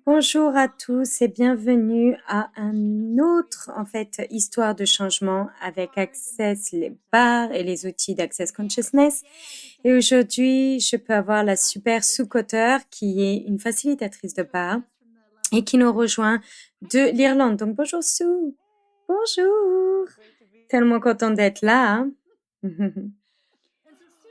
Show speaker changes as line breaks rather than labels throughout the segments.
Bonjour à tous et bienvenue à un autre, histoire de changement avec Access, les bars et les outils d'Access Consciousness. Et aujourd'hui, je peux avoir la super sous-auteure qui est une facilitatrice de bar et qui nous rejoint de l'Irlande. Donc bonjour Sue. Bonjour. Tellement contente d'être là, hein.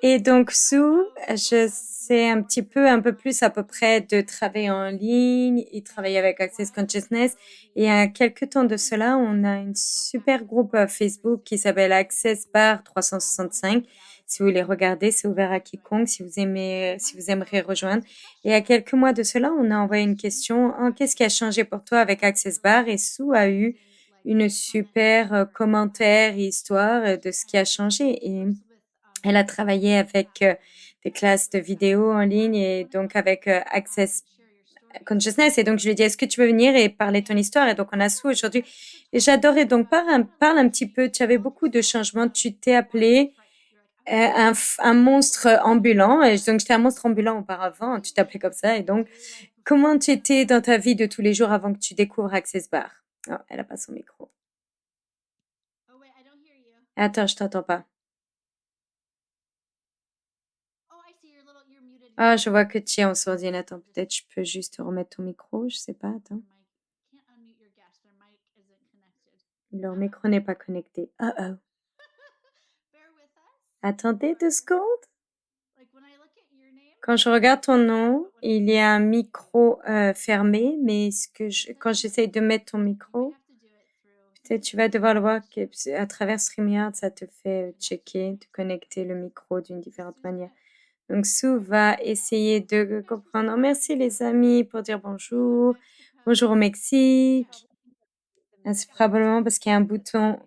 Et donc, Sue, je sais un peu plus à peu près de travailler en ligne et travailler avec Access Consciousness. Et il y a quelques temps de cela, on a une super groupe Facebook qui s'appelle Access Bar 365. Si vous voulez regarder, c'est ouvert à quiconque si vous aimez, si vous aimeriez rejoindre. Et il y a quelques mois de cela, on a envoyé une question. Qu'est-ce qui a changé pour toi avec Access Bar? Et Sue a eu une super commentaire et histoire de ce qui a changé. Et elle a travaillé avec des classes de vidéo en ligne et donc avec Access Consciousness. Et donc, je lui ai dit, est-ce que tu veux venir et parler de ton histoire? Et donc, on a Sue aujourd'hui. Et j'adorais. Donc, parle un petit peu. Tu avais beaucoup de changements. Tu t'es appelé un monstre ambulant. Et donc, j'étais un monstre ambulant auparavant. Tu t'appelais comme ça. Et donc, comment tu étais dans ta vie de tous les jours avant que tu découvres Access Bar? Oh, elle a pas son micro. Attends, je t'entends pas. Ah, je vois que tu es en sourdine. Attends, peut-être je peux juste remettre ton micro. Je sais pas, attends. Leur micro n'est pas connecté. Oh oh. Attendez 2 secondes. Quand je regarde ton nom, il y a un micro fermé, mais quand j'essaye de mettre ton micro, peut-être tu vas devoir le voir à travers StreamYard, ça te fait checker, de connecter le micro d'une différente manière. Donc, Sue va essayer de comprendre. Oh, merci les amis pour dire bonjour. Bonjour au Mexique. C'est probablement parce qu'il y a un bouton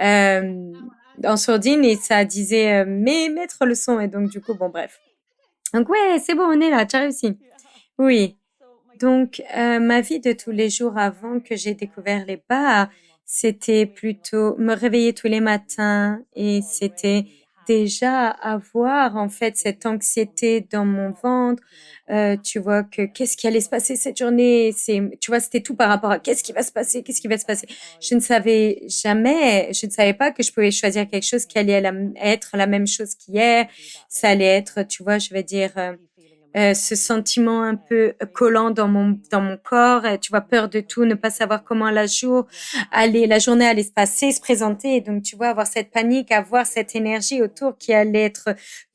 en sourdine et ça disait mais mettre le son. Et donc, du coup, bon, bref. Donc, ouais, c'est bon, on est là, tu as réussi. Oui. Donc, ma vie de tous les jours avant que j'ai découvert les bars, c'était plutôt me réveiller tous les matins et c'était déjà avoir en fait cette anxiété dans mon ventre. Tu vois que qu'est-ce qui allait se passer cette journée? Tu vois, c'était tout par rapport à qu'est-ce qui va se passer, qu'est-ce qui va se passer. Je ne savais pas que je pouvais choisir quelque chose qui allait être la même chose qu'hier. Ça allait être, tu vois, je vais dire ce sentiment un peu collant dans mon corps. Tu vois, peur de tout, ne pas savoir comment la journée allait se passer, se présenter. Et donc, tu vois, avoir cette panique, avoir cette énergie autour que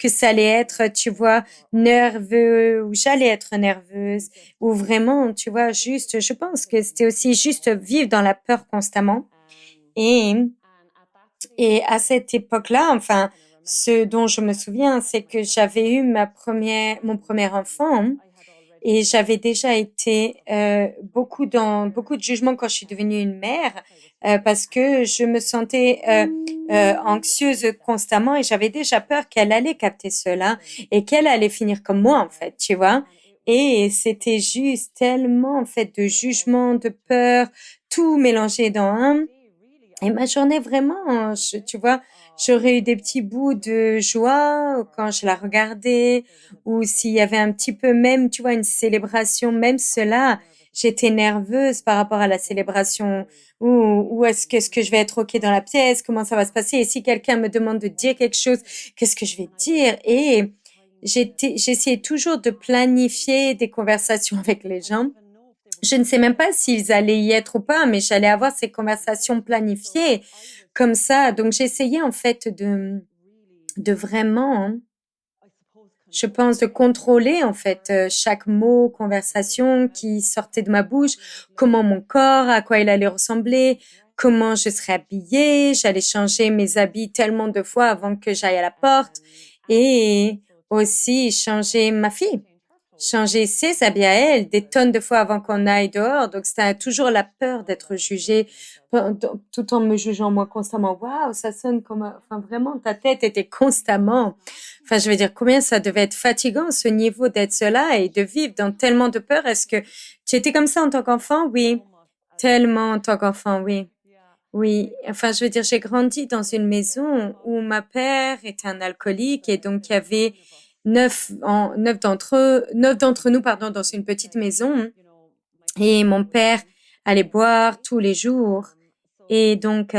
ça allait être, tu vois, nerveux, ou j'allais être nerveuse, ou vraiment, tu vois, juste, je pense que c'était aussi juste vivre dans la peur constamment. Et et à cette époque-là, enfin, ce dont je me souviens, c'est que j'avais eu mon premier enfant et j'avais déjà été beaucoup de jugement quand je suis devenue une mère parce que je me sentais anxieuse constamment et j'avais déjà peur qu'elle allait capter cela et qu'elle allait finir comme moi en fait, tu vois. Et c'était juste tellement en fait de jugement, de peur, tout mélangé dans un. Et ma journée vraiment, tu vois, j'aurais eu des petits bouts de joie quand je la regardais ou s'il y avait un petit peu même, tu vois, une célébration, même cela, j'étais nerveuse par rapport à la célébration. Ou est-ce que je vais être OK dans la pièce? Comment ça va se passer? Et si quelqu'un me demande de dire quelque chose, qu'est-ce que je vais dire? Et j'essayais toujours de planifier des conversations avec les gens. Je ne sais même pas s'ils allaient y être ou pas, mais j'allais avoir ces conversations planifiées comme ça. Donc, j'essayais en fait de vraiment, je pense, de contrôler en fait chaque mot, conversation qui sortait de ma bouche, comment mon corps, à quoi il allait ressembler, comment je serais habillée. J'allais changer mes habits tellement de fois avant que j'aille à la porte et aussi changer ma fille. Changer ses habits à elle des tonnes de fois avant qu'on aille dehors. Donc, c'était toujours la peur d'être jugée tout en me jugeant moi constamment. Waouh, ça sonne comme, enfin, vraiment, ta tête était constamment, enfin, je veux dire, combien ça devait être fatigant, ce niveau d'être cela et de vivre dans tellement de peur. Est-ce que tu étais comme ça en tant qu'enfant? Oui. Tellement en tant qu'enfant, oui. Oui, enfin, je veux dire, j'ai grandi dans une maison où ma père était un alcoolique et donc il y avait neuf d'entre nous, pardon, dans une petite maison. Et mon père allait boire tous les jours. Et donc,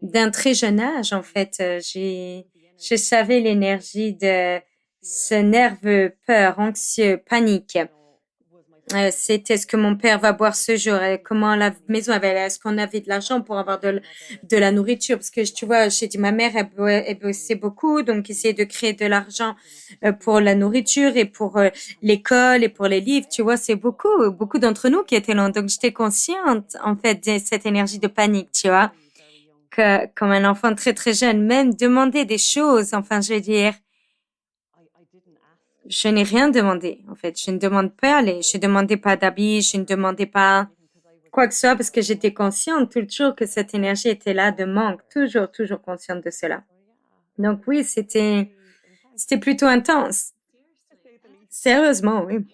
d'un très jeune âge, en fait, je savais l'énergie de ce nerveux, peur, anxieux, panique. C'était ce que mon père va boire ce jour, comment la maison avait, est-ce qu'on avait de l'argent pour avoir de la nourriture, parce que tu vois, j'ai dit ma mère, elle bossait beaucoup, donc essayer de créer de l'argent pour la nourriture et pour l'école et pour les livres, tu vois, c'est beaucoup d'entre nous qui étaient là, donc j'étais consciente en fait de cette énergie de panique, tu vois, que comme un enfant très très jeune, même demander des choses, enfin je veux dire. Je n'ai rien demandé, en fait. Je ne demande pas aller. Je ne demandais pas d'habits, je ne demandais pas quoi que ce soit parce que j'étais consciente toujours que cette énergie était là de manque. Toujours consciente de cela. Donc oui, c'était plutôt intense. Sérieusement, oui.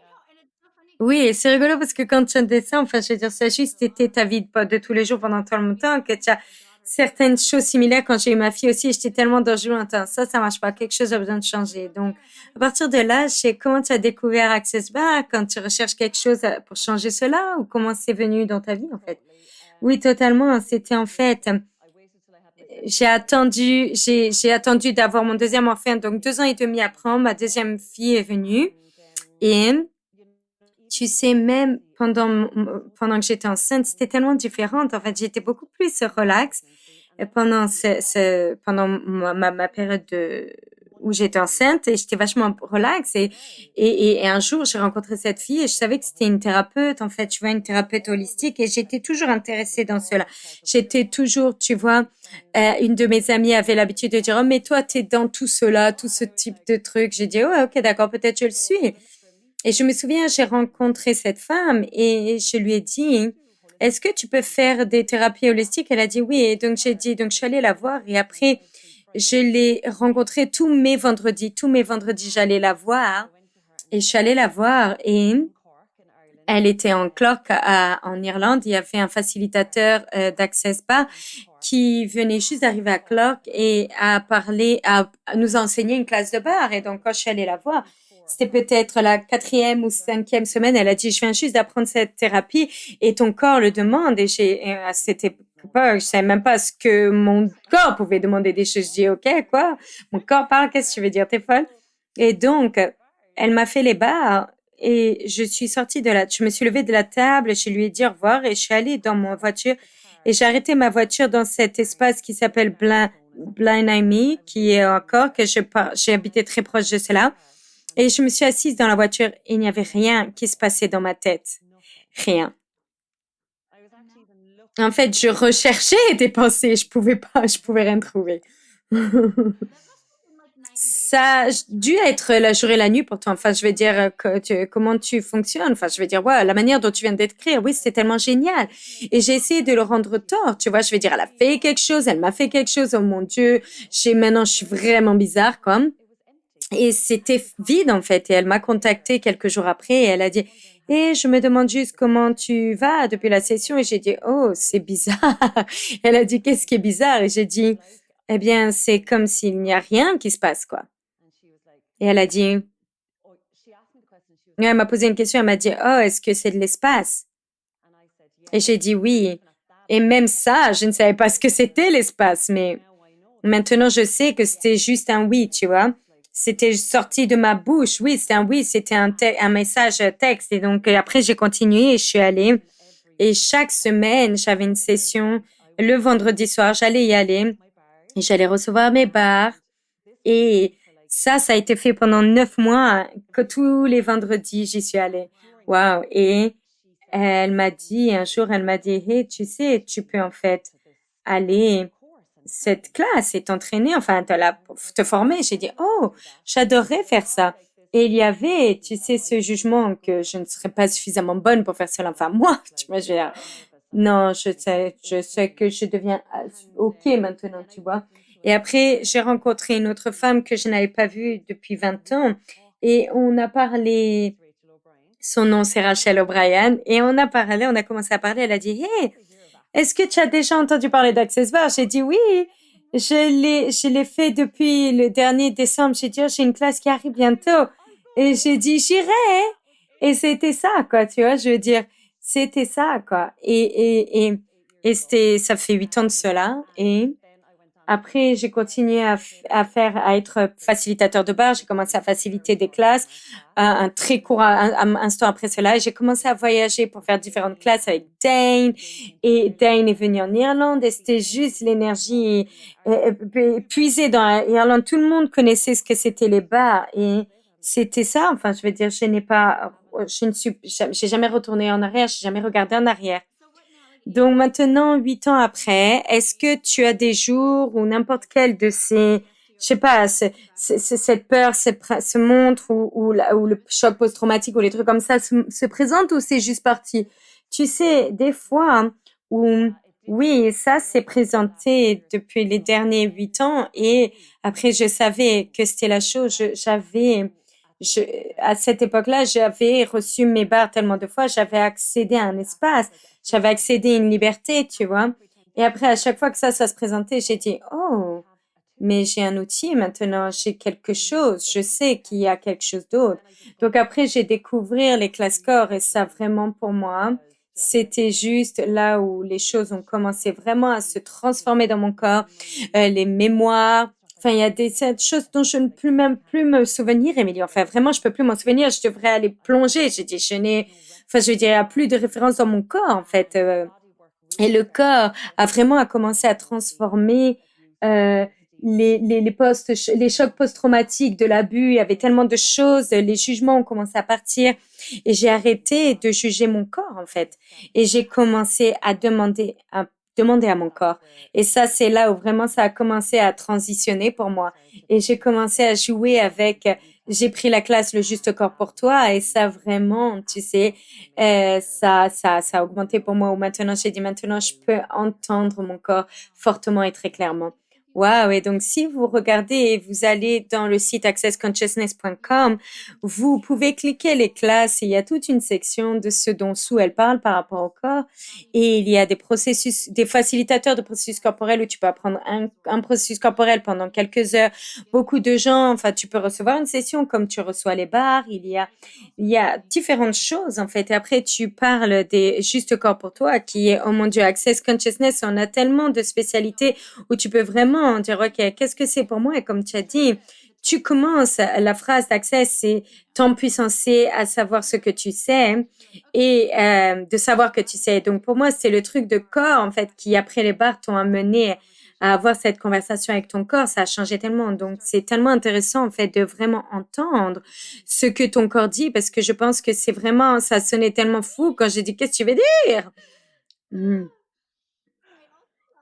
Oui, et c'est rigolo parce que quand tu descends, enfin, je veux dire, ça a juste été ta vie de tous les jours pendant tout le temps que tu as certaines choses similaires quand j'ai eu ma fille aussi. J'étais tellement dans le jeu longtemps. Ça marche pas. Quelque chose a besoin de changer. Donc, à partir de là, je sais comment tu as découvert Access Bar quand tu recherches quelque chose pour changer cela ou comment c'est venu dans ta vie, en fait. Oui, totalement. C'était en fait, j'ai attendu d'avoir mon deuxième enfant. Donc, 2 ans et demi après, ma deuxième fille est venue et tu sais, même pendant que j'étais enceinte, c'était tellement différent. En fait, j'étais beaucoup plus relax pendant pendant ma période où j'étais enceinte et j'étais vachement relax et un jour j'ai rencontré cette fille et je savais que c'était une thérapeute en fait, tu vois, une thérapeute holistique et j'étais toujours intéressée dans cela. J'étais toujours, tu vois, une de mes amies avait l'habitude de dire oh mais toi t'es dans tout cela, tout ce type de trucs. J'ai dit ouais ok d'accord peut-être je le suis. Et je me souviens, j'ai rencontré cette femme et je lui ai dit, est-ce que tu peux faire des thérapies holistiques? Elle a dit oui. Et donc, j'ai dit, donc je suis allée la voir et après, je l'ai rencontrée tous mes vendredis. Tous mes vendredis, j'allais la voir et je suis allée la voir et elle était en Cork en Irlande. Il y avait un facilitateur d'Access Bar qui venait juste d'arriver à Cork et à nous enseigner une classe de bar. Et donc, quand je suis allée la voir, c'était peut-être la 4e ou 5e semaine. Elle a dit, je viens juste d'apprendre cette thérapie et ton corps le demande. C'était pas, je savais même pas ce que mon corps pouvait demander des choses. Je dis, OK, quoi? Mon corps parle, qu'est-ce que tu veux dire? T'es folle? Et donc, elle m'a fait les bars et je suis sortie je me suis levée de la table, je lui ai dit au revoir et je suis allée dans ma voiture et j'ai arrêté ma voiture dans cet espace qui s'appelle Blind Eye Me, qui est encore que j'ai habité très proche de cela. Et je me suis assise dans la voiture et il n'y avait rien qui se passait dans ma tête. Rien. En fait, je recherchais des pensées, je pouvais rien trouver. Ça a dû être la jour et la nuit pour toi. Enfin, je veux dire, comment tu fonctionnes. Enfin, je veux dire, ouais, la manière dont tu viens de décrire, oui, c'était tellement génial. Et j'ai essayé de le rendre tort. Tu vois, je veux dire, elle a fait quelque chose, elle m'a fait quelque chose. Oh mon Dieu, maintenant, je suis vraiment bizarre, comme. Et c'était vide, en fait. Et elle m'a contactée quelques jours après et elle a dit, et je me demande juste comment tu vas depuis la session. Et j'ai dit, oh, c'est bizarre. Elle a dit, qu'est-ce qui est bizarre? Et j'ai dit, eh bien, c'est comme s'il n'y a rien qui se passe, quoi. Et elle a dit, elle m'a posé une question, elle m'a dit, oh, est-ce que c'est de l'espace? Et j'ai dit oui. Et même ça, je ne savais pas ce que c'était l'espace, mais maintenant je sais que c'était juste un oui, tu vois. C'était sorti de ma bouche. Oui, c'était un oui, c'était un message texte. Et donc après, j'ai continué et je suis allée. Et chaque semaine, j'avais une session. Le vendredi soir, j'allais y aller. Et j'allais recevoir mes bars. Et ça a été fait pendant 9 mois, que tous les vendredis, j'y suis allée. Waouh! Et elle m'a dit, un jour, elle m'a dit, hey, tu sais, tu peux en fait aller cette classe et t'entraîner, enfin, te former. J'ai dit, oh, j'adorerais faire ça. Et il y avait, tu sais, ce jugement que je ne serais pas suffisamment bonne pour faire cela. Enfin, moi, tu vois, je veux dire, non, je sais que je deviens OK maintenant, tu vois. Et après, j'ai rencontré une autre femme que je n'avais pas vue depuis 20 ans et on a parlé, son nom c'est Rachel O'Brien, et on a commencé à parler, elle a dit, hey, est-ce que tu as déjà entendu parler d'Access Bar? J'ai dit oui, je l'ai fait depuis le dernier décembre. J'ai dit, oh, j'ai une classe qui arrive bientôt. Et j'ai dit, j'irai. Et c'était ça, quoi, tu vois, je veux dire. C'était ça, quoi. Et c'était, ça fait 8 ans de cela. Et après, j'ai continué à être facilitateur de bar. J'ai commencé à faciliter des classes. Un très court instant après cela, et j'ai commencé à voyager pour faire différentes classes avec Dane. Et Dane est venu en Irlande et c'était juste l'énergie puisée dans l'Irlande. Tout le monde connaissait ce que c'était les bars et c'était ça. Enfin, je veux dire, j'ai jamais retourné en arrière, j'ai jamais regardé en arrière. Donc maintenant, 8 ans après, est-ce que tu as des jours ou n'importe quel de ces, je sais pas, cette peur se montre ou le choc post-traumatique ou les trucs comme ça se présente ou c'est juste parti? Tu sais, des fois, hein, où oui, ça s'est présenté depuis les derniers 8 ans et après je savais que c'était la chose. Je, à cette époque-là, j'avais reçu mes barres tellement de fois, j'avais accédé à un espace, j'avais accédé à une liberté, tu vois. Et après, à chaque fois que ça se présentait, j'ai dit, oh, mais j'ai un outil maintenant, j'ai quelque chose, je sais qu'il y a quelque chose d'autre. Donc après, j'ai découvert les classes corps et ça vraiment pour moi, c'était juste là où les choses ont commencé vraiment à se transformer dans mon corps, les mémoires. Enfin, il y a cette choses dont je ne peux même plus me souvenir, Émilie. Enfin, vraiment, je peux plus m'en souvenir. Je devrais aller plonger. J'ai dit, enfin, je veux dire, il n'y a plus de référence dans mon corps, en fait. Et le corps a vraiment commencé à transformer euh, les chocs post-traumatiques de l'abus. Il y avait tellement de choses, les jugements ont commencé à partir et j'ai arrêté de juger mon corps en fait. Et j'ai commencé à demander à mon corps. Et ça, c'est là où vraiment ça a commencé à transitionner pour moi. Et j'ai commencé à jouer avec, j'ai pris la classe Le Juste Corps pour toi et ça vraiment, tu sais, ça a augmenté pour moi. Où maintenant, j'ai dit maintenant, je peux entendre mon corps fortement et très clairement. Waouh! Et donc, si vous regardez et vous allez dans le site accessconsciousness.com, vous pouvez cliquer les classes et il y a toute une section de ce dont Sue elle parle par rapport au corps. Et il y a des processus, des facilitateurs de processus corporels où tu peux apprendre un processus corporel pendant quelques heures. Beaucoup de gens, enfin, tu peux recevoir une session comme tu reçois les bars. Il y a différentes choses, en fait. Et après, tu parles des Juste Corps pour toi, qui est, oh mon Dieu, Access Consciousness. On a tellement de spécialités où tu peux vraiment dire, OK, qu'est-ce que c'est pour moi? Et comme tu as dit, tu commences, la phrase d'Access, c'est t'empuissancer à savoir ce que tu sais et de savoir que tu sais. Donc, pour moi, c'est le truc de corps, en fait, qui, après les bars, t'ont amené à avoir cette conversation avec ton corps. Ça a changé tellement. Donc, c'est tellement intéressant, en fait, de vraiment entendre ce que ton corps dit parce que je pense que c'est vraiment, ça sonnait tellement fou quand j'ai dit, qu'est-ce que tu veux dire? Mm.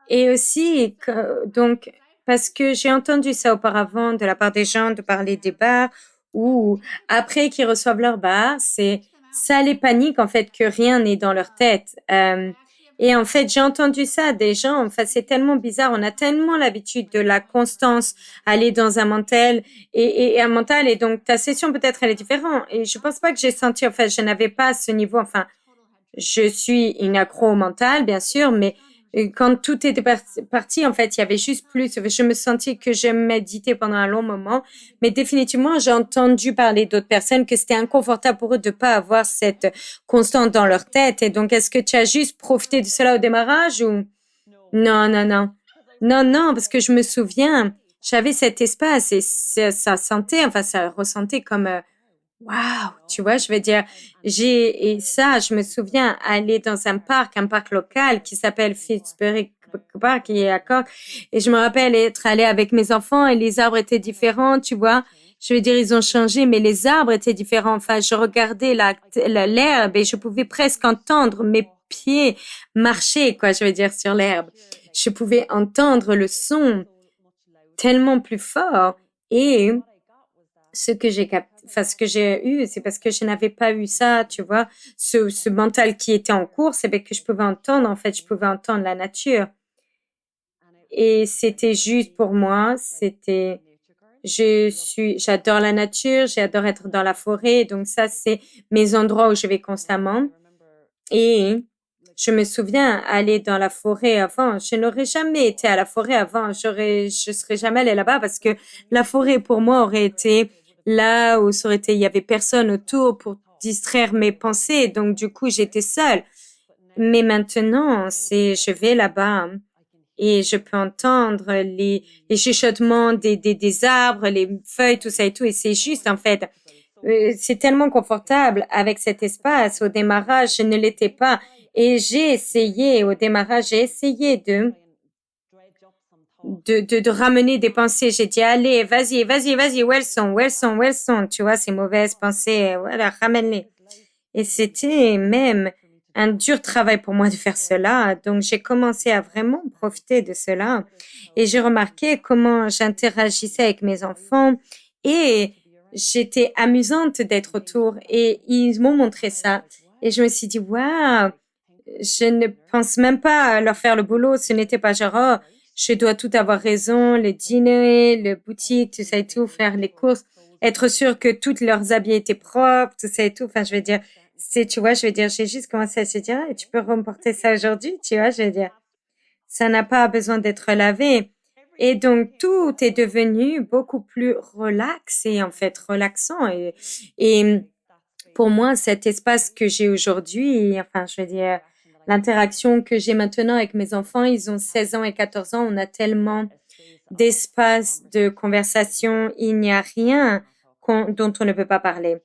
Et aussi, donc, parce que j'ai entendu ça auparavant de la part des gens de parler des bars ou après qu'ils reçoivent leur bar, c'est ça les panique en fait que rien n'est dans leur tête. Et en fait, j'ai entendu ça des gens. Enfin, c'est tellement bizarre. On a tellement l'habitude de la constance, aller dans un mental et un mental. Et donc, ta session peut-être elle est différente. Et je pense pas que j'ai senti. En fait, je n'avais pas ce niveau. Enfin, je suis une accro au mental, bien sûr, mais quand tout était parti, en fait, il y avait juste plus. Je me sentais que je méditais pendant un long moment, mais définitivement, j'ai entendu parler d'autres personnes que c'était inconfortable pour eux de pas avoir cette constante dans leur tête. Et donc, est-ce que tu as juste profité de cela au démarrage ou non, non, non, non, non, parce que je me souviens, j'avais cet espace et ça sentait, enfin, ça ressentait comme waouh, tu vois, je veux dire, et ça, je me souviens aller dans un parc local qui s'appelle Fitzbury Park, qui est à Cork, et je me rappelle être allée avec mes enfants et les arbres étaient différents, tu vois. Je veux dire, ils ont changé, mais les arbres étaient différents. Enfin, je regardais l'herbe et je pouvais presque entendre mes pieds marcher, quoi, je veux dire, sur l'herbe. Je pouvais entendre le son tellement plus fort et ce que j'ai enfin, ce que j'ai eu, c'est parce que je n'avais pas eu ça, tu vois, ce mental qui était en cours, c'est que je pouvais entendre, en fait, je pouvais entendre la nature. Et c'était juste pour moi, j'adore la nature, j'adore être dans la forêt, donc ça, c'est mes endroits où je vais constamment. Et je me souviens aller dans la forêt avant. Je n'aurais jamais été à la forêt avant. Je serais jamais allée là-bas parce que la forêt pour moi aurait été là où il y avait personne autour pour distraire mes pensées. Donc, du coup, j'étais seule. Mais maintenant, je vais là-bas et je peux entendre les chuchotements des arbres, les feuilles, tout ça et tout. Et c'est juste, en fait, c'est tellement confortable avec cet espace. Au démarrage, je ne l'étais pas. Et au démarrage, j'ai essayé de ramener des pensées. J'ai dit, allez, vas-y, où elles sont, tu vois, ces mauvaises pensées, voilà, ramène-les. Et c'était même un dur travail pour moi de faire cela. Donc, j'ai commencé à vraiment profiter de cela. Et j'ai remarqué comment j'interagissais avec mes enfants et j'étais amusante d'être autour et ils m'ont montré ça. Et je me suis dit, waouh, je ne pense même pas leur faire le boulot. Ce n'était pas genre, oh, je dois tout avoir raison, le dîner, le boutique, tout ça et tout, faire les courses, être sûr que toutes leurs habits étaient propres, tout ça et tout. Enfin, je veux dire, tu vois, je veux dire, j'ai juste commencé à se dire, ah, tu peux remporter ça aujourd'hui, tu vois, je veux dire, ça n'a pas besoin d'être lavé. Et donc, tout est devenu beaucoup plus relax et en fait relaxant. Et pour moi, cet espace que j'ai aujourd'hui, enfin, je veux dire, l'interaction que j'ai maintenant avec mes enfants, ils ont 16 ans et 14 ans, on a tellement d'espace de conversation, il n'y a rien dont on ne peut pas parler.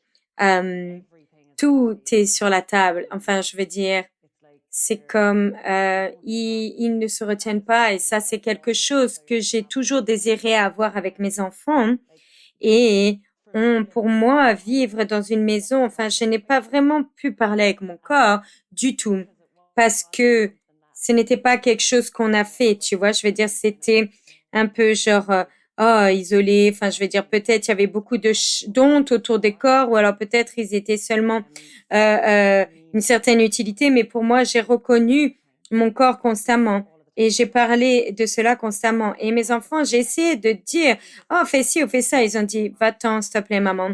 Tout est sur la table. Enfin, je veux dire, c'est comme ils ne se retiennent pas et ça, c'est quelque chose que j'ai toujours désiré avoir avec mes enfants. Et pour moi, vivre dans une maison, enfin, je n'ai pas vraiment pu parler avec mon corps du tout parce que ce n'était pas quelque chose qu'on a fait, tu vois. Je veux dire, c'était un peu genre, oh, isolé. Enfin, je veux dire, peut-être il y avait beaucoup d'honte autour des corps ou alors peut-être ils étaient seulement une certaine utilité. Mais pour moi, j'ai reconnu mon corps constamment. Et j'ai parlé de cela constamment. Et mes enfants, j'ai essayé de dire, oh, fais ci ou fais ça. Ils ont dit, va-t'en, s'il te plaît, maman.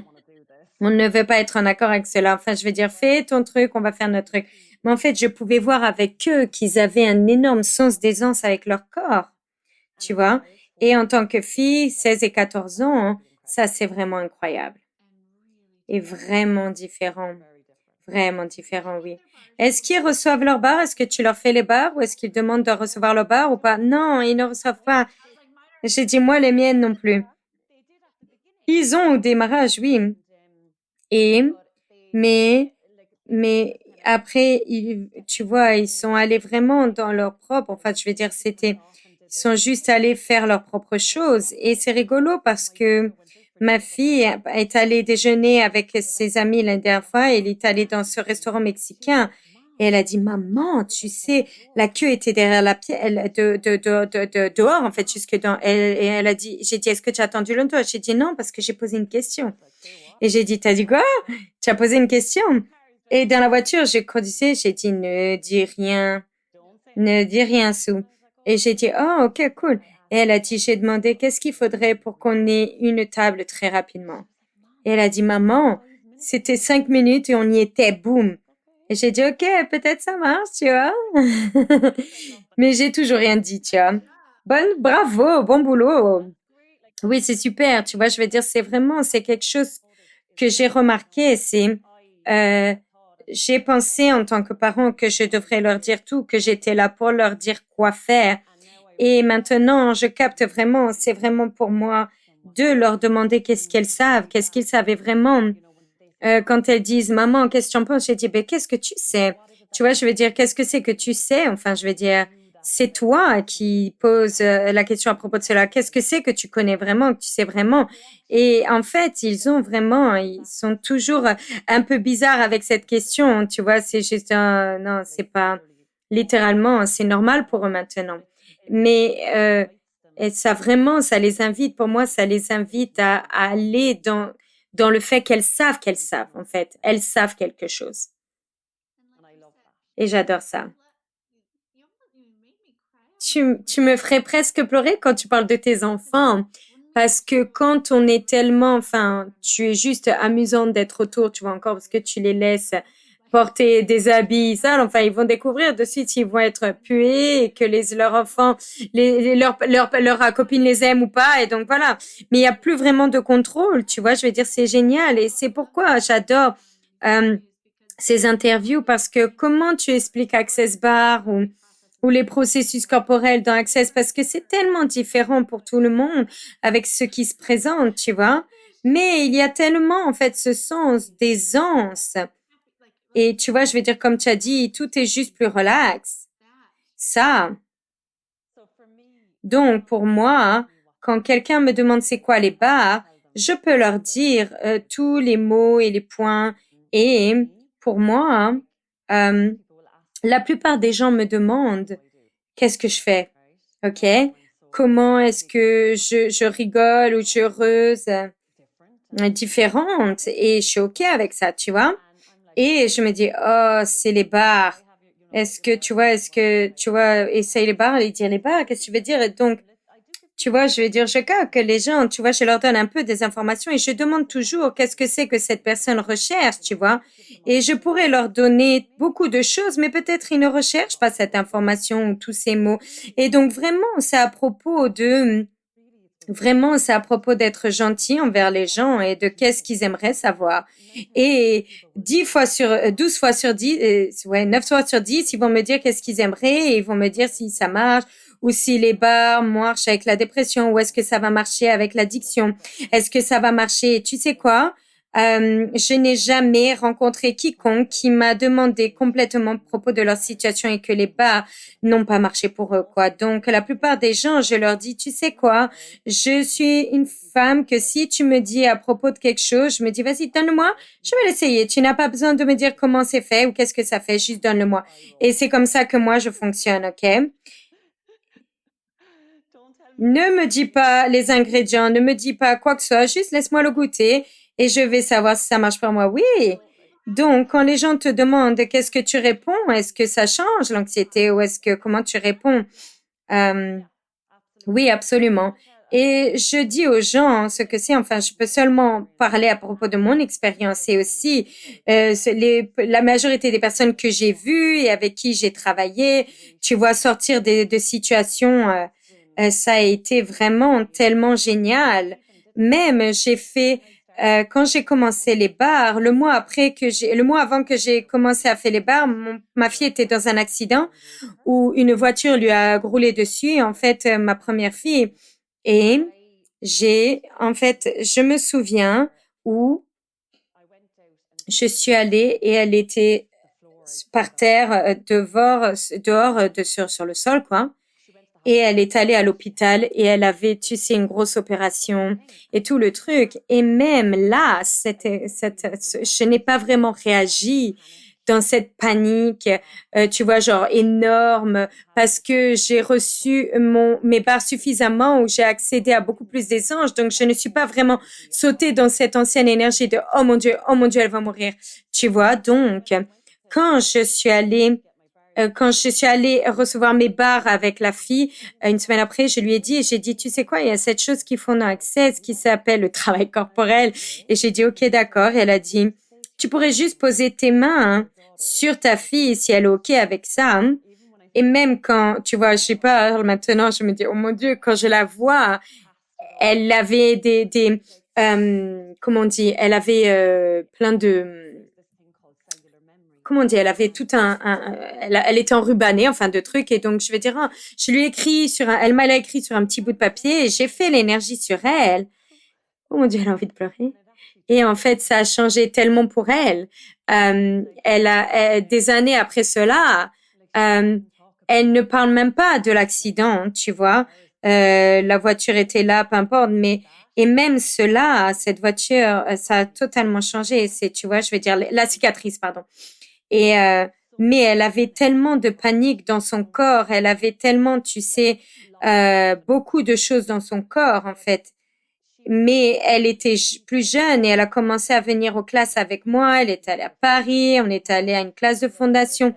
On ne veut pas être en accord avec cela. Enfin, je veux dire, fais ton truc, on va faire notre truc. Mais en fait, je pouvais voir avec eux qu'ils avaient un énorme sens d'aisance avec leur corps, tu vois. Et en tant que fille, 16 et 14 ans, ça, c'est vraiment incroyable et vraiment différent. Vraiment différent, oui. Est-ce qu'ils reçoivent leur bar? Est-ce que tu leur fais les bars ou est-ce qu'ils demandent de recevoir le bar ou pas? Non, ils ne reçoivent pas. J'ai dit, moi, les miennes non plus. Ils ont au démarrage, oui. Et, mais après, tu vois, ils sont allés vraiment dans leur propre, en fait, je veux dire, ils sont juste allés faire leurs propres choses. Et c'est rigolo parce que ma fille est allée déjeuner avec ses amis l'année dernière fois. Elle est allée dans ce restaurant mexicain. Et elle a dit, maman, tu sais, la queue était derrière la pièce, dehors, en fait, jusque dans, et elle a dit, j'ai dit, est-ce que tu as attendu longtemps? J'ai dit non, parce que j'ai posé une question. Et j'ai dit, t'as dit quoi? Tu as posé une question? Et dans la voiture, je conduisais, j'ai dit, ne dis rien, Sue. Et j'ai dit, oh, ok, cool. Et elle a dit, j'ai demandé, qu'est-ce qu'il faudrait pour qu'on ait une table très rapidement? Et elle a dit, maman, c'était 5 minutes et on y était, boum. Et j'ai dit, ok, peut-être ça marche, tu vois. Mais j'ai toujours rien dit, tu vois. Bravo, bon boulot. Oui, c'est super, tu vois, je veux dire, c'est quelque chose que j'ai remarqué, euh, j'ai pensé en tant que parent que je devrais leur dire tout, que j'étais là pour leur dire quoi faire. Et maintenant, je capte vraiment, c'est vraiment pour moi de leur demander qu'est-ce qu'ils savaient vraiment. Quand elles disent, maman, qu'est-ce que tu en penses? J'ai dit, ben, qu'est-ce que tu sais? Tu vois, je veux dire, qu'est-ce que c'est que tu sais? Enfin, je veux dire, c'est toi qui poses la question à propos de cela. Qu'est-ce que c'est que tu connais vraiment, que tu sais vraiment? Et en fait, ils sont toujours un peu bizarres avec cette question. Tu vois, c'est juste non, c'est pas littéralement, c'est normal pour eux maintenant. Mais et ça vraiment, ça les invite, pour moi, ça les invite à aller dans le fait qu'elles savent, en fait. Elles savent quelque chose. Et j'adore ça. Tu me ferais presque pleurer quand tu parles de tes enfants. Parce que quand on est tellement, enfin, tu es juste amusante d'être autour, tu vois, encore parce que tu les laisses porter des habits sales. Enfin, ils vont découvrir de suite s'ils vont être pués et que leurs enfants, leurs copines les aiment ou pas. Et donc voilà. Mais il n'y a plus vraiment de contrôle, tu vois. Je veux dire, c'est génial. Et c'est pourquoi j'adore euh, ces interviews parce que comment tu expliques Access Bar ou les processus corporels dans Access parce que c'est tellement différent pour tout le monde avec ce qui se présente, tu vois. Mais il y a tellement, en fait, ce sens d'aisance et tu vois, je vais dire comme tu as dit, tout est juste plus relax. Ça. Donc, pour moi, quand quelqu'un me demande c'est quoi les bars, je peux leur dire tous les mots et les points. Et pour moi, euh, la plupart des gens me demandent qu'est-ce que je fais, ok? Comment est-ce que je rigole ou je suis heureuse, différente et je suis ok avec ça, tu vois? Et je me dis, oh, c'est les bars. Est-ce que tu vois, essaye les bars et dire les bars, qu'est-ce que tu veux dire? Et donc, tu vois, je vais dire, je que les gens, tu vois, je leur donne un peu des informations et je demande toujours qu'est-ce que c'est que cette personne recherche, tu vois. Et je pourrais leur donner beaucoup de choses, mais peut-être ils ne recherchent pas cette information ou tous ces mots. Et donc, vraiment, c'est à propos d'être gentil envers les gens et de qu'est-ce qu'ils aimeraient savoir. Et 12 fois sur 10, 9 fois sur 10, ils vont me dire qu'est-ce qu'ils aimeraient et ils vont me dire si ça marche ou si les bars marchent avec la dépression ou est-ce que ça va marcher avec l'addiction. Est-ce que ça va marcher? Tu sais quoi? Je n'ai jamais rencontré quiconque qui m'a demandé complètement à propos de leur situation et que les bars n'ont pas marché pour eux, quoi. Donc, la plupart des gens, je leur dis, tu sais quoi? Je suis une femme que si tu me dis à propos de quelque chose, je me dis, vas-y, donne-le-moi, je vais l'essayer. Tu n'as pas besoin de me dire comment c'est fait ou qu'est-ce que ça fait, juste donne-le-moi. Et c'est comme ça que moi, je fonctionne, OK? Ne me dis pas les ingrédients, ne me dis pas quoi que ce soit, juste laisse-moi le goûter et je vais savoir si ça marche pour moi. Oui. Donc, quand les gens te demandent qu'est-ce que tu réponds, est-ce que ça change l'anxiété ou est-ce que comment tu réponds? Euh, oui, absolument. Et je dis aux gens ce que c'est. Enfin, je peux seulement parler à propos de mon expérience et aussi la majorité des personnes que j'ai vues et avec qui j'ai travaillé. Tu vois, sortir de situations, ça a été vraiment tellement génial. Même j'ai fait quand j'ai commencé les bars, le mois avant que j'ai commencé à faire les bars, ma fille était dans un accident où une voiture lui a roulé dessus, en fait, ma première fille. Et je me souviens où je suis allée et elle était par terre, dehors, sur le sol, quoi. Et elle est allée à l'hôpital et elle avait, tu sais, une grosse opération et tout le truc. Et même là, je n'ai pas vraiment réagi dans cette panique, tu vois, genre énorme, parce que j'ai reçu mes barres suffisamment où j'ai accédé à beaucoup plus d'essence. Donc, je ne suis pas vraiment sautée dans cette ancienne énergie de oh mon Dieu, elle va mourir. Tu vois, donc, quand je suis allée quand je suis allée recevoir mes barres avec la fille, une semaine après, je lui ai dit, et j'ai dit, tu sais quoi, il y a cette chose qu'ils font dans Access qui s'appelle le travail corporel. Et j'ai dit, OK, d'accord. Et elle a dit, tu pourrais juste poser tes mains sur ta fille si elle est OK avec ça. Hein. Et même quand, tu vois, je sais pas, maintenant, je me dis, oh mon Dieu, quand je la vois, elle avait comment on dit, elle avait plein de comment on dit, elle avait tout elle était enrubannée, enfin, de trucs. Et donc, je vais dire, je lui ai écrit elle m'a écrit sur un petit bout de papier et j'ai fait l'énergie sur elle. Oh mon Dieu, elle a envie de pleurer. Et en fait, ça a changé tellement pour elle. Des années après cela, euh, elle ne parle même pas de l'accident, tu vois. La voiture était là, peu importe, mais et même cela, cette voiture, ça a totalement changé. C'est, tu vois, je vais dire la cicatrice, pardon. Et mais elle avait tellement de panique dans son corps, elle avait tellement, tu sais, beaucoup de choses dans son corps en fait. Mais elle était plus jeune et elle a commencé à venir aux classes avec moi. Elle est allée à Paris, on est allé à une classe de fondation.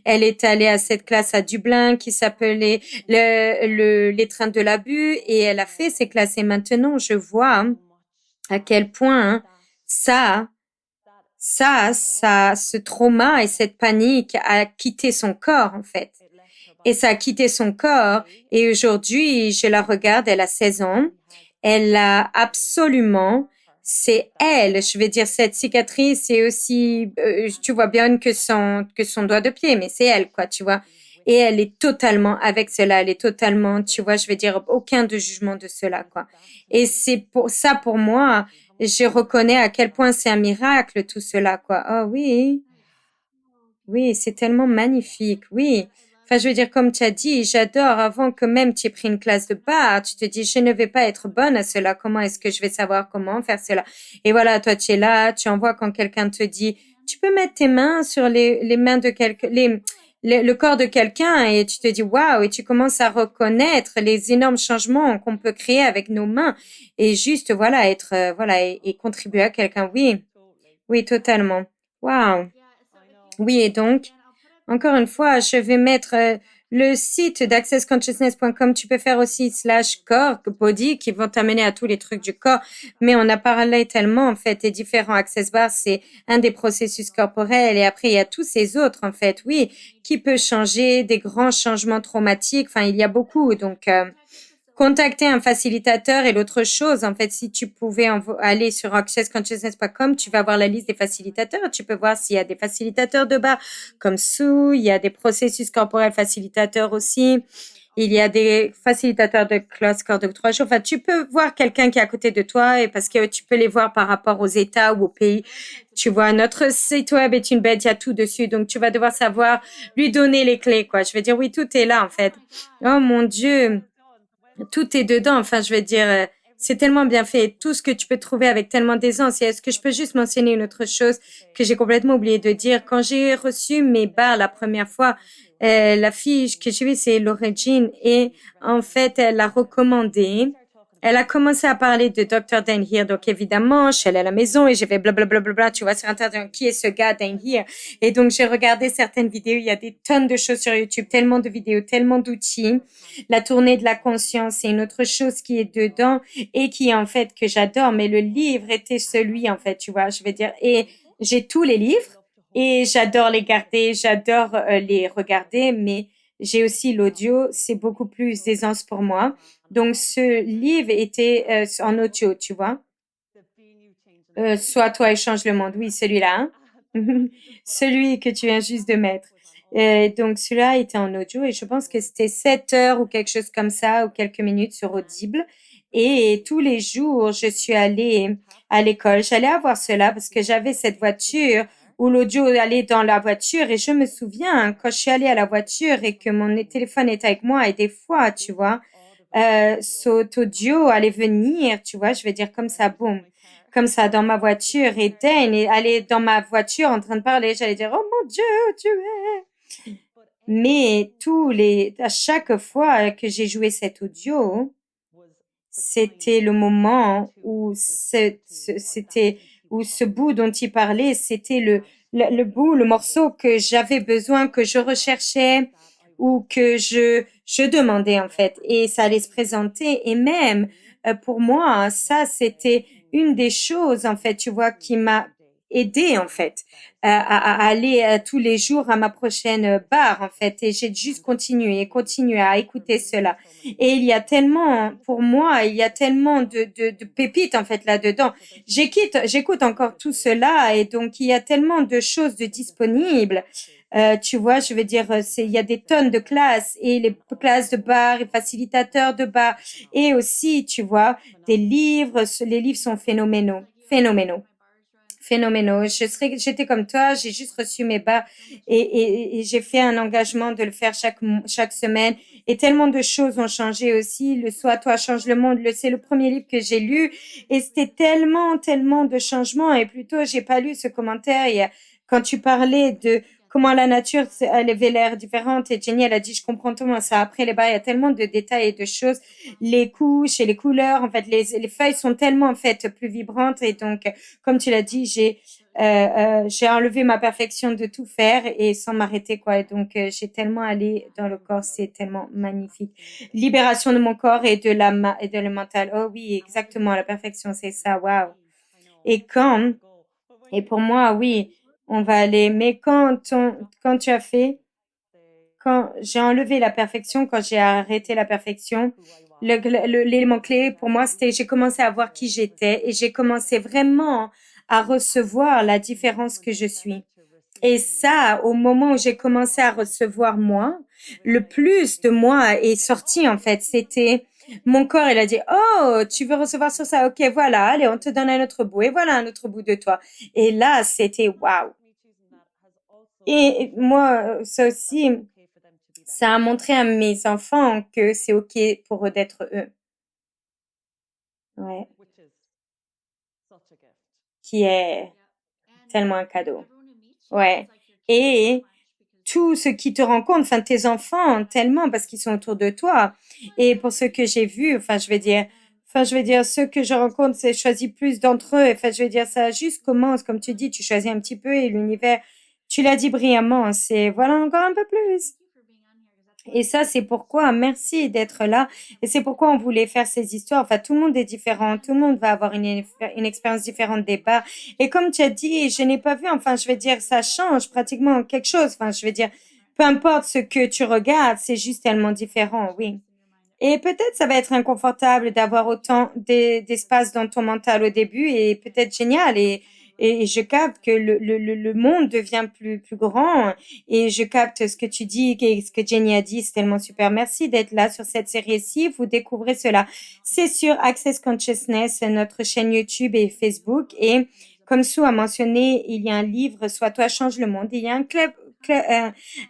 Elle est allée à cette classe à Dublin qui s'appelait l'étreinte de l'abus et elle a fait ces classes. Et maintenant, je vois à quel point ça ce trauma et cette panique a quitté son corps, en fait. Et ça a quitté son corps. Et aujourd'hui, je la regarde, elle a 16 ans. Elle a absolument, c'est elle, je vais dire, cette cicatrice, c'est aussi, tu vois bien que son doigt de pied, mais c'est elle, quoi, tu vois. Et elle est totalement avec cela, elle est totalement, tu vois, je vais dire, aucun de jugement de cela, quoi. Et c'est pour ça, pour moi, je reconnais à quel point c'est un miracle, tout cela, quoi. Oh oui. Oui, c'est tellement magnifique, oui. Enfin, je veux dire, comme tu as dit, j'adore avant que même tu aies pris une classe de barre, tu te dis, je ne vais pas être bonne à cela, comment est-ce que je vais savoir comment faire cela? Et voilà, toi, tu es là, tu envoies quand quelqu'un te dit, tu peux mettre tes mains sur les mains de quelqu'un, le corps de quelqu'un et tu te dis, waouh, et tu commences à reconnaître les énormes changements qu'on peut créer avec nos mains et juste, voilà, être, voilà, et contribuer à quelqu'un. Oui, oui, totalement. Waouh. Oui, et donc, encore une fois, je vais mettre le site d'accessconsciousness.com. Tu peux faire aussi /corps, body, qui vont t'amener à tous les trucs du corps. Mais on a parlé tellement, en fait, des différents access bars. C'est un des processus corporels. Et après, il y a tous ces autres, en fait. Oui, qui peut changer, des grands changements traumatiques. Enfin, il y a beaucoup. Donc, contacter un facilitateur et l'autre chose, en fait, si tu pouvais aller sur accessconsciousness.com, tu vas voir la liste des facilitateurs. Tu peux voir s'il y a des facilitateurs de bas comme Sue, il y a des processus corporels facilitateurs aussi. Il y a des facilitateurs de classe corps de 3 jours. Enfin, tu peux voir quelqu'un qui est à côté de toi et parce que tu peux les voir par rapport aux États ou aux pays. Tu vois, notre site web est une bête, il y a tout dessus. Donc, tu vas devoir savoir lui donner les clés, quoi. Je veux dire, oui, tout est là, en fait. Oh mon Dieu. Tout est dedans. Enfin, je veux dire, c'est tellement bien fait. Tout ce que tu peux trouver avec tellement d'aisance. Et est-ce que je peux juste mentionner une autre chose que j'ai complètement oublié de dire? Quand j'ai reçu mes barres la première fois, la fille que j'ai vue, c'est l'origine. Et en fait, elle a recommandé. Elle a commencé à parler de Dr. Dan Here. Donc, évidemment, je suis allée à la maison et j'ai fait blablabla, tu vois, sur Internet, qui est ce gars, Dan Here? Et donc, j'ai regardé certaines vidéos. Il y a des tonnes de choses sur YouTube, tellement de vidéos, tellement d'outils. La tournée de la conscience, c'est une autre chose qui est dedans et qui est en fait que j'adore. Mais le livre était celui, en fait, tu vois, je vais dire. Et j'ai tous les livres et j'adore les garder, j'adore les regarder, mais j'ai aussi l'audio. C'est beaucoup plus d'aisance pour moi. Donc, ce livre était en audio, tu vois. Sois toi et change le monde. Oui, celui-là. Hein. Celui que tu viens juste de mettre. Donc, celui-là était en audio et je pense que c'était 7 heures ou quelque chose comme ça ou quelques minutes sur Audible. Et tous les jours, je suis allée à l'école. J'allais avoir cela parce que j'avais cette voiture où l'audio allait dans la voiture et je me souviens quand je suis allée à la voiture et que mon téléphone était avec moi et des fois, tu vois, cet audio allait venir, tu vois, je vais dire comme ça, boum, comme ça dans ma voiture et Dan allait dans ma voiture en train de parler, j'allais dire, oh mon Dieu, tu es. Mais à chaque fois que j'ai joué cet audio, c'était le moment où c'était, où ce bout dont il parlait, c'était le bout, le morceau que j'avais besoin, que je recherchais ou que je demandais en fait. Et ça allait se présenter. Et même pour moi, ça, c'était une des choses en fait, tu vois, qui m'a aidé en fait à aller tous les jours à ma prochaine barre en fait. Et j'ai juste continué à écouter cela. Et il y a tellement, pour moi, il y a tellement de pépites en fait là-dedans. J'écoute encore tout cela et donc il y a tellement de choses de disponibles. Tu vois, je veux dire, il y a des tonnes de classes et les classes de bar et facilitateurs de bar et aussi, tu vois, des livres. Les livres sont phénoménaux, phénoménaux. Phénoménaux. J'étais comme toi, j'ai juste reçu mes bas et j'ai fait un engagement de le faire chaque semaine. Et tellement de choses ont changé aussi. Le Sois toi change le monde, c'est le premier livre que j'ai lu et c'était tellement de changements. Et plutôt, j'ai pas lu ce commentaire. Quand tu parlais de comment la nature, elle avait l'air différente et Jenny, elle a dit, je comprends tout ça. Après les bas, il y a tellement de détails et de choses, les couches et les couleurs. En fait, les feuilles sont tellement en fait plus vibrantes et donc comme tu l'as dit, j'ai enlevé ma perfection de tout faire et sans m'arrêter quoi. Et donc j'ai tellement allé dans le corps, c'est tellement magnifique. Libération de mon corps et et de le mental. Oh oui, exactement, la perfection, c'est ça. Waouh. Et quand Et pour moi, oui, on va aller. Mais quand tu as fait, quand j'ai enlevé la perfection, quand j'ai arrêté la perfection, l'élément clé pour moi, c'était j'ai commencé à voir qui j'étais et j'ai commencé vraiment à recevoir la différence que je suis. Et ça, au moment où j'ai commencé à recevoir moi, le plus de moi est sorti en fait. C'était mon corps, il a dit, oh, tu veux recevoir sur ça? Ok, voilà, allez, on te donne un autre bout et voilà un autre bout de toi. Et là, c'était waouh. Et moi, ça aussi, ça a montré à mes enfants que c'est ok pour eux d'être eux. Ouais, qui est tellement un cadeau. Ouais. Et tout ce qui te rend compte, enfin tes enfants tellement parce qu'ils sont autour de toi. Et pour ce que j'ai vu, enfin je vais dire ceux que je rencontre, c'est choisis plus d'entre eux. Enfin je vais dire ça juste commence comme tu dis, tu choisis un petit peu et l'univers, tu l'as dit brillamment, c'est voilà encore un peu plus. Et ça, c'est pourquoi, merci d'être là. Et c'est pourquoi on voulait faire ces histoires. Enfin, tout le monde est différent. Tout le monde va avoir une expérience différente des bars. Et comme tu as dit, je n'ai pas vu, enfin, je vais dire, ça change pratiquement quelque chose. Enfin, je vais dire, peu importe ce que tu regardes, c'est juste tellement différent, oui. Et peut-être ça va être inconfortable d'avoir autant d'espace dans ton mental au début et peut-être génial. Et je capte que le monde devient plus grand et je capte ce que tu dis et ce que Jenny a dit. C'est tellement super. Merci d'être là sur cette série-ci. Vous découvrez cela. C'est sur Access Consciousness, notre chaîne YouTube et Facebook. Et comme Sue a mentionné, il y a un livre, Soit toi change le monde. Il y a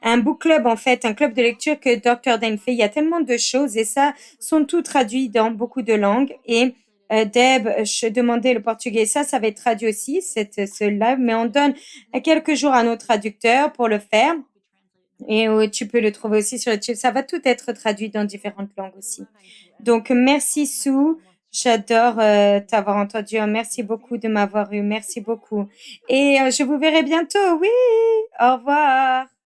un book club en fait, un club de lecture que Dr. Dan fait. Il y a tellement de choses et ça sont tout traduits dans beaucoup de langues. Et Deb, je demandais le portugais. Ça va être traduit aussi, ce live, mais on donne quelques jours à nos traducteurs pour le faire. Et tu peux le trouver aussi sur YouTube. Ça va tout être traduit dans différentes langues aussi. Donc, merci Sue. J'adore t'avoir entendu. Merci beaucoup de m'avoir eu. Merci beaucoup. Et je vous verrai bientôt. Oui, au revoir.